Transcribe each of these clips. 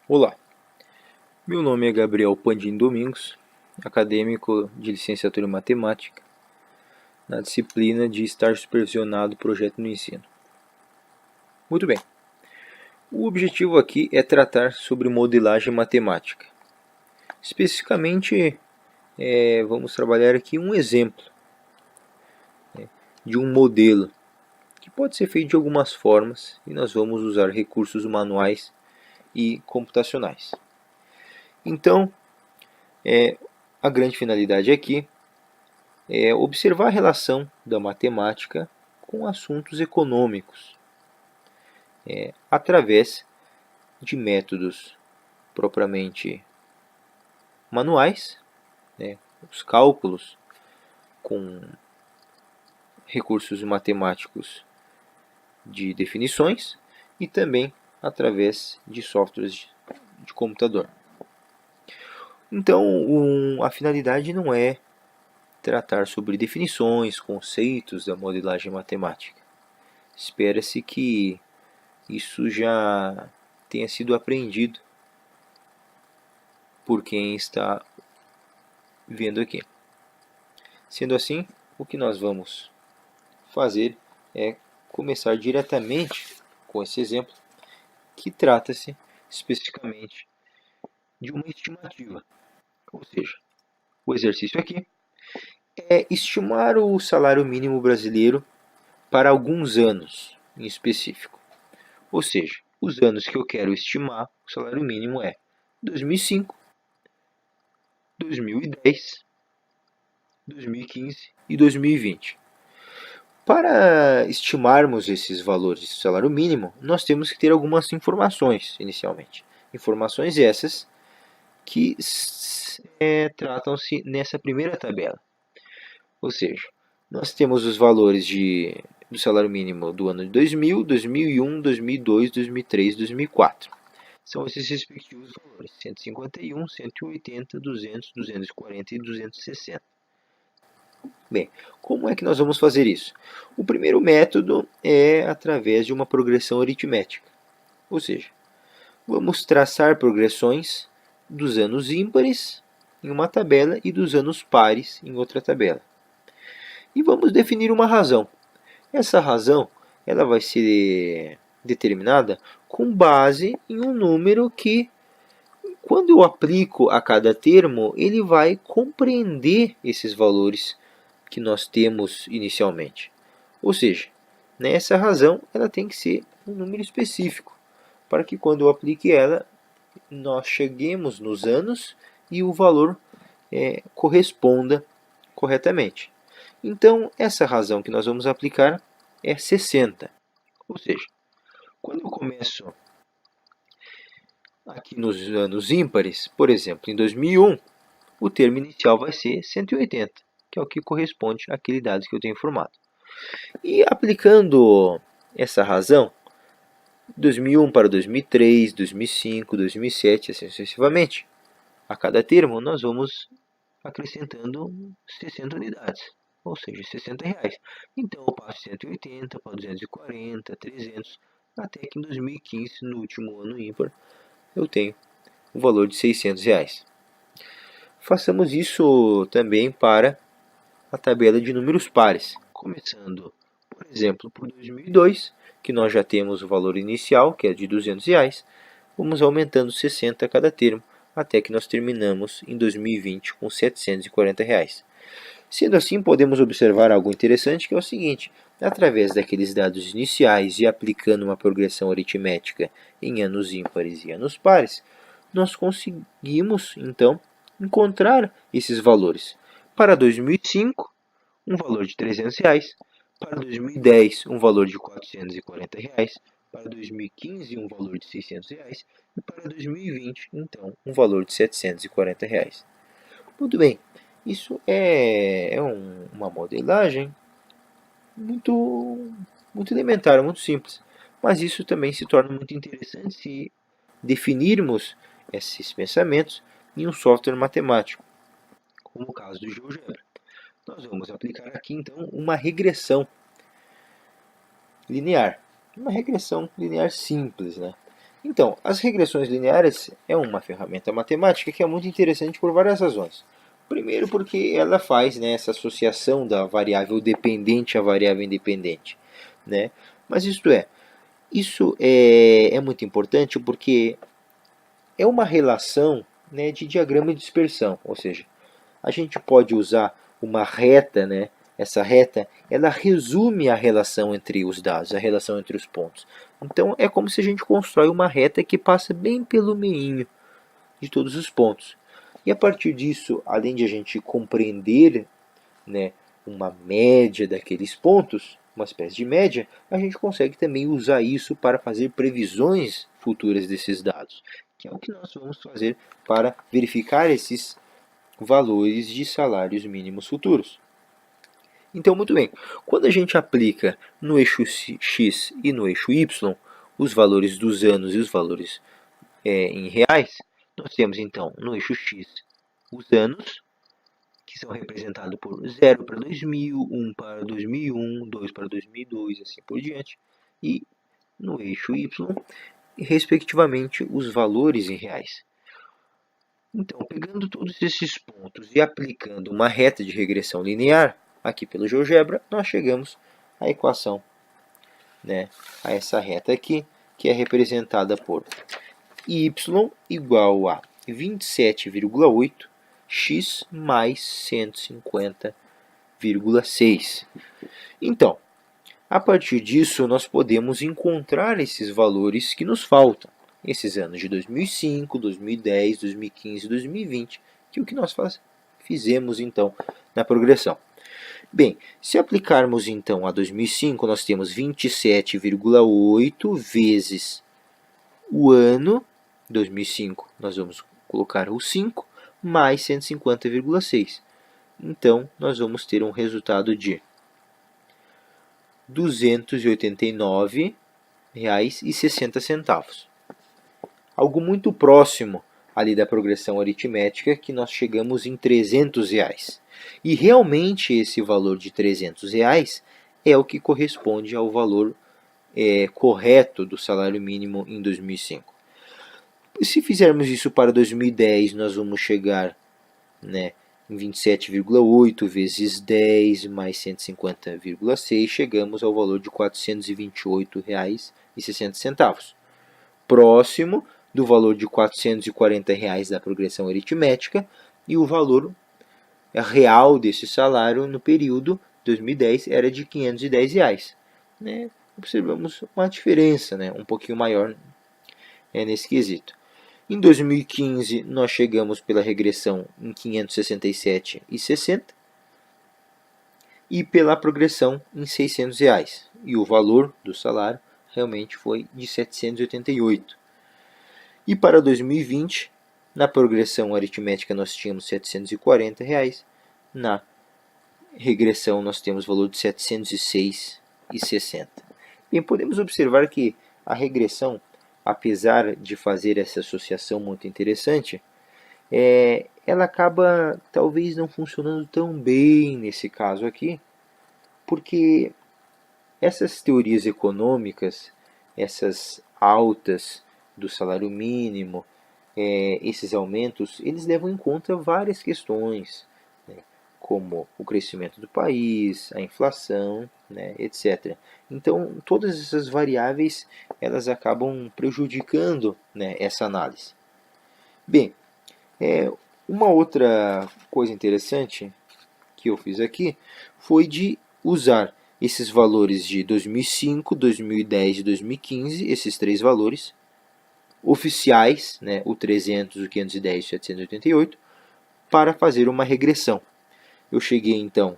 Olá, meu nome é Gabriel Pandim Domingos, acadêmico de licenciatura em matemática, na disciplina de estágio supervisionado projeto no ensino. Muito bem, o objetivo aqui é tratar sobre modelagem matemática. Especificamente, vamos trabalhar aqui um exemplo de um modelo que pode ser feito de algumas formas e nós vamos usar recursos manuais e computacionais. Então, a grande finalidade aqui é observar a relação da matemática com assuntos econômicos, através de métodos propriamente manuais, os cálculos com recursos matemáticos de definições e também através de softwares de computador. Então, a finalidade não é tratar sobre definições, conceitos da modelagem matemática. Espera-se que isso já tenha sido aprendido por quem está vendo aqui. Sendo assim, o que nós vamos fazer é começar diretamente com esse exemplo, que trata-se especificamente de uma estimativa. Ou seja, o exercício aqui é estimar o salário mínimo brasileiro para alguns anos em específico. Ou seja, os anos que eu quero estimar o salário mínimo é 2005, 2010, 2015 e 2020. Para estimarmos esses valores de salário mínimo, nós temos que ter algumas informações inicialmente. Informações essas que tratam-se nessa primeira tabela. Ou seja, nós temos os valores do salário mínimo do ano de 2000, 2001, 2002, 2003 e 2004. São esses respectivos valores: 151, 180, 200, 240 e 260. Bem, como é que nós vamos fazer isso? O primeiro método é através de uma progressão aritmética. Ou seja, vamos traçar progressões dos anos ímpares em uma tabela e dos anos pares em outra tabela. E vamos definir uma razão. Essa razão ela vai ser determinada com base em um número que, quando eu aplico a cada termo, ele vai compreender esses valores que nós temos inicialmente. Ou seja, nessa razão ela tem que ser um número específico, para que quando eu aplique ela, nós cheguemos nos anos e o valor corresponda corretamente. Então, essa razão que nós vamos aplicar é 60. Ou seja, quando eu começo aqui nos anos ímpares, por exemplo, em 2001, o termo inicial vai ser 180, que é o que corresponde àquele dado que eu tenho informado. E aplicando essa razão, 2001 para 2003, 2005, 2007, assim sucessivamente, a cada termo nós vamos acrescentando 60 unidades, ou seja, R$60. Então eu passo de 180 para 240, 300, até que em 2015, no último ano ímpar, eu tenho o valor de R$600. Façamos isso também para a tabela de números pares, começando, por exemplo, por 2002, que nós já temos o valor inicial, que é de R$200, vamos aumentando 60 a cada termo, até que nós terminamos em 2020 com R$740. Sendo assim, podemos observar algo interessante, que é o seguinte: através daqueles dados iniciais e aplicando uma progressão aritmética em anos ímpares e anos pares, nós conseguimos, então, encontrar esses valores. Para 2005, um valor de R$300, para 2010, um valor de R$440, para 2015, um valor de R$600 e para 2020, então, um valor de R$740. Muito bem, isso é uma modelagem muito elementar, muito simples, mas isso também se torna muito interessante se definirmos esses pensamentos em um software matemático, como o caso do GeoGebra. Nós vamos aplicar aqui então uma regressão linear simples, né? Então, as regressões lineares é uma ferramenta matemática que é muito interessante por várias razões. Primeiro porque ela faz, né, essa associação da variável dependente à variável independente, né? Mas isso é muito importante porque é uma relação, né, de diagrama de dispersão, ou seja, a gente pode usar uma reta, né? Essa reta, ela resume a relação entre os dados, a relação entre os pontos. Então, é como se a gente constrói uma reta que passa bem pelo meio de todos os pontos. E a partir disso, além de a gente compreender, né, uma média daqueles pontos, uma espécie de média, a gente consegue também usar isso para fazer previsões futuras desses dados, que é o que nós vamos fazer para verificar esses valores de salários mínimos futuros. Então, muito bem, quando a gente aplica no eixo x e no eixo y os valores dos anos e os valores em reais, nós temos então no eixo x os anos, que são representados por 0 para 2000, 1 para 2001, 2 para 2002, assim por diante, e no eixo y, respectivamente, os valores em reais. Então, pegando todos esses pontos e aplicando uma reta de regressão linear, aqui pelo GeoGebra, nós chegamos à equação, né, a essa reta aqui, que é representada por y igual a 27,8 x mais 150,6. Então, a partir disso, nós podemos encontrar esses valores que nos faltam. Esses anos de 2005, 2010, 2015 e 2020, que é o que nós fizemos então na progressão. Bem, se aplicarmos então a 2005, nós temos 27,8 vezes o ano, 2005, nós vamos colocar o 5, mais 150,6. Então, nós vamos ter um resultado de R$ 289,60. Algo muito próximo ali da progressão aritmética, que nós chegamos em R$ 300. E realmente esse valor de R$ 300 é o que corresponde ao valor correto do salário mínimo em 2005. Se fizermos isso para 2010, nós vamos chegar, né, em 27,8 vezes 10 mais 150,6, chegamos ao valor de R$ 428,60. Próximo do valor de R$ 440 da progressão aritmética, e o valor real desse salário no período 2010 era de R$ 510. Né? Observamos uma diferença, né, um pouquinho maior nesse quesito. Em 2015, nós chegamos pela regressão em 567,60 e pela progressão em R$ 600. E o valor do salário realmente foi de R$ 788. E para 2020, na progressão aritmética nós tínhamos R$ 740, na regressão nós temos o valor de R$ 706,60. Bem, podemos observar que a regressão, apesar de fazer essa associação muito interessante, ela acaba talvez não funcionando tão bem nesse caso aqui, porque essas teorias econômicas, essas altas do salário mínimo, esses aumentos, eles levam em conta várias questões, né, como o crescimento do país, a inflação, né, etc. Então, todas essas variáveis elas acabam prejudicando, né, essa análise. Bem, uma outra coisa interessante que eu fiz aqui foi de usar esses valores de 2005, 2010 e 2015, esses três valores oficiais, né, o 300, o 510 e o 788, para fazer uma regressão. Eu cheguei então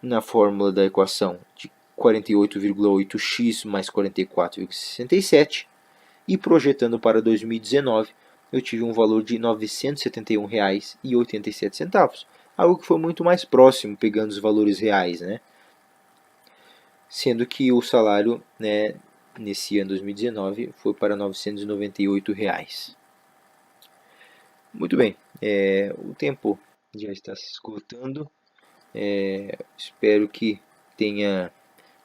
na fórmula da equação de 48,8x mais 44,67 e projetando para 2019 eu tive um valor de R$ 971,87, algo que foi muito mais próximo, pegando os valores reais, né? Sendo que o salário, né, nesse ano 2019 foi para R$ 998. Muito bem, o tempo já está se esgotando. Espero que tenha